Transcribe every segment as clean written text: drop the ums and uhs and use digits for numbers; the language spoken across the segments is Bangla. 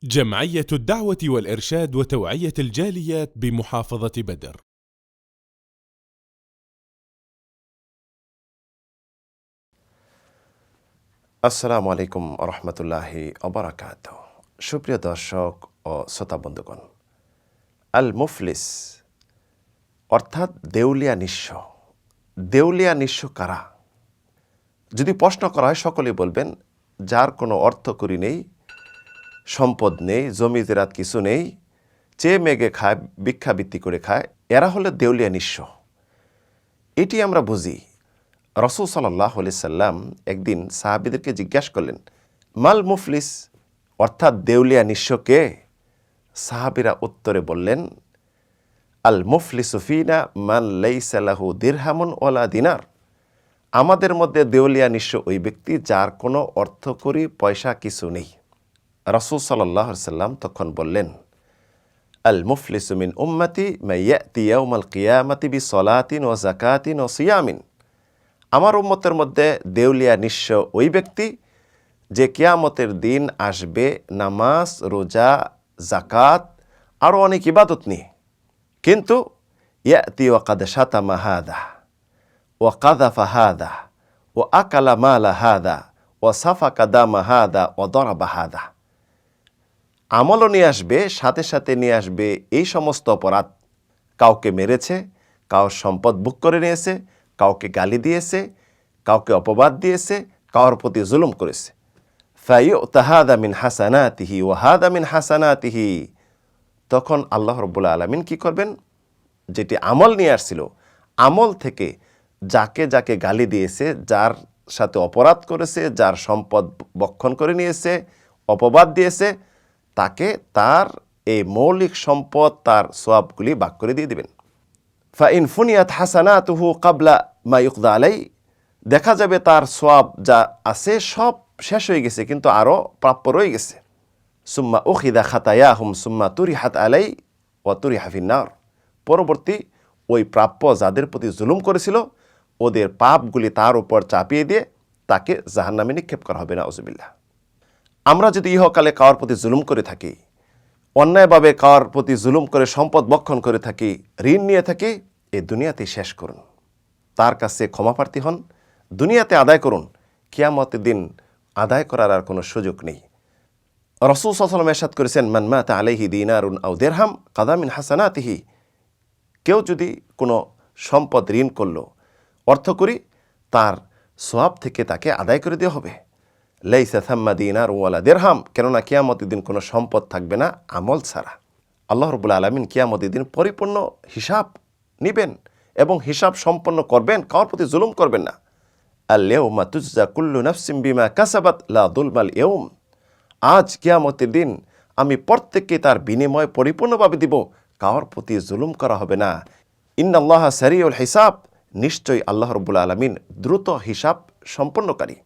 جمعية الدعوة والإرشاد وتوعية الجاليات بمحافظة بدر. আসসালামু আলাইকুম রহমতুল্লাহি ওবারাকাতুহু। সুপ্রিয় দর্শক ও শ্রোতা বন্ধুগণ, আল মুফলিস অর্থাৎ দেউলিয়া নিঃস্ব। দেউলিয়া নিঃস্ব কারা? যদি প্রশ্ন করা হয় সকলেই বলবেন যার কোনো অর্থকড়ি নেই, সম্পদ নেই, জমি জেরাত কিছু নেই, চেয়ে মেঘে খায়, ভিক্ষাবৃত্তি করে খায়, এরা হলো দেউলিয়া নিঃস্ব। এটি আমরা বুঝি। রাসূল সাল্লাল্লাহু আলাইহি সাল্লাম একদিন সাহাবীদেরকে জিজ্ঞাসা করলেন, মাল মুফলিস অর্থাৎ দেউলিয়া নিঃস্ব কে? সাহাবীরা উত্তরে বললেন, আল মুফলিসু ফিনা মান লাইসা লাহু দিরহামুন ওয়ালা দিনার। আমাদের মধ্যে দেউলিয়া নিঃস্ব ওই ব্যক্তি যার কোনো অর্থকড়ি পয়সা কিছু নেই। রাসূল সাল্লাল্লাহু আলাইহি সাল্লাম তখন বললেন, আল মুফলিসু মিন উম্মতি মান ইয়াতি ইয়াউমাল কিয়ামাতি বিসলাতিন ওয়া যাকাতিন ওয়া সিয়ামিন। আমার উম্মতের মধ্যে দেউলিয়া নিঃস্ব ওই ব্যক্তি যে কিয়ামতের দিন আসবে নামাজ, রোজা, যাকাত আরও অনেক ইবাদত নিয়ে, কিন্তু ইয়াতি ওয়া কাদ শাতামা হাদা ওয়া কাযাফা হাদা ওয়া আকালা মালা হাদা ওয়া সাফাকা দামা হাদা ওয়া দরাবা হাদা। আমলও নিয়ে আসবে, সাথে সাথে নিয়ে আসবে এই সমস্ত অপরাধ। কাউকে মেরেছে, কারোর সম্পদ ভোগ করে নিয়েছে, কাউকে গালি দিয়েছে, কাউকে অপবাদ দিয়েছে, কারোর প্রতি জুলুম করেছে। ফায়ুতা হাদা মিন হাসানাতিহি ওয়া হাদা মিন হাসানাতিহি। তখন আল্লাহ রাব্বুল আলামিন কি করবেন? যেটি আমল নিয়ে আসছিল, আমল থেকে যাকে যাকে গালি দিয়েছে, যার সাথে অপরাধ করেছে, যার সম্পদ বক্ষণ করে নিয়েছে, অপবাদ দিয়েছে, তাকে তার এই মৌলিক সম্পদ, তার সওয়াবগুলি ভাগ করে দিয়ে দিবেন। ফাইন ফুনিয়াত হাসানাতুহু কাবলা মা ইউকদা আলাই। দেখা যাবে তার সওয়াব যা আছে সব শেষ হয়ে গেছে, কিন্তু আরও প্রাপ্য রয়ে গেছে। সুম্মা উখিদা খাতায়াহুম সুম্মা তুরিহাত আলাই ওয়া তুরিহা ফিন্নার। পরবর্তী ওই প্রাপ্য যাদের প্রতি জুলুম করেছিল ওদের পাপগুলি তার উপর চাপিয়ে দিয়ে তাকে জাহান্নামে নিক্ষেপ করা হবে, নাউজুবিল্লাহ। আমরা যদি ইহকালে কারোর প্রতি জুলুম করে থাকি, অন্যায়ভাবে কারোর প্রতি জুলুম করে সম্পদ বক্ষণ করে থাকি, ঋণ নিয়ে থাকি, এই দুনিয়াতেই শেষ করুন। তার কাছে ক্ষমাপ্রার্থী হন, দুনিয়াতে আদায় করুন। কিয়ামতের দিন আদায় করার আর কোনো সুযোগ নেই। রাসূল সাল্লাল্লাহু আলাইহি ওয়াসাল্লাম ইরশাদ করেছেন, মান মাতা আলাইহি দিনারুন আও দিরহাম কাদা মিন হাসানাতিহি। কেউ যদি কোনো সম্পদ ঋণ করলো, অর্থকড়ি, তার সওয়াব থেকে তাকে আদায় করে দেওয়া হবে। লাইসা থাম্মা দিনার ওয়ালা দিরহাম। কেননা কিয়ামতের দিন কোনো সম্পদ থাকবে না আমল ছাড়া। আল্লাহ রাব্বুল আলামিন কিয়ামতের দিন পরিপূর্ণ হিসাব নিবেন এবং হিসাব সম্পন্ন করবেন, কারোর প্রতি জুলুম করবেন না। আল ইয়াউমা তুজজা কুল্লু নাফসিন বিমা কাসাবাত লা যুলমাল ইয়াউম। আজ কিয়ামতের দিন আমি প্রত্যেককে তার বিনিময় পরিপূর্ণভাবে দিব, কারোর প্রতি জুলুম করা হবে না। ইন্নাল্লাহা সারিউল হিসাব। নিশ্চয়ই আল্লাহ রাব্বুল আলামিন দ্রুত হিসাব সম্পন্নকারী।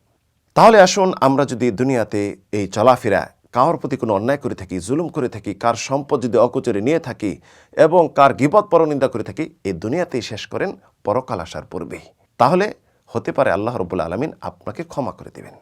তাহলে আসুন, আমরা যদি দুনিয়াতে এই চলাফেরা কারোর প্রতি কোনো অন্যায় করে থাকি, জুলুম করে থাকি, কার সম্পদ যদি অকোচরে নিয়ে থাকি এবং কার গীবত পরনিন্দা করে থাকি, এই দুনিয়াতেই শেষ করেন পরকাল আসার পূর্বেই। তাহলে হতে পারে আল্লাহ রাব্বুল আলামিন আপনাকে ক্ষমা করে দেবেন।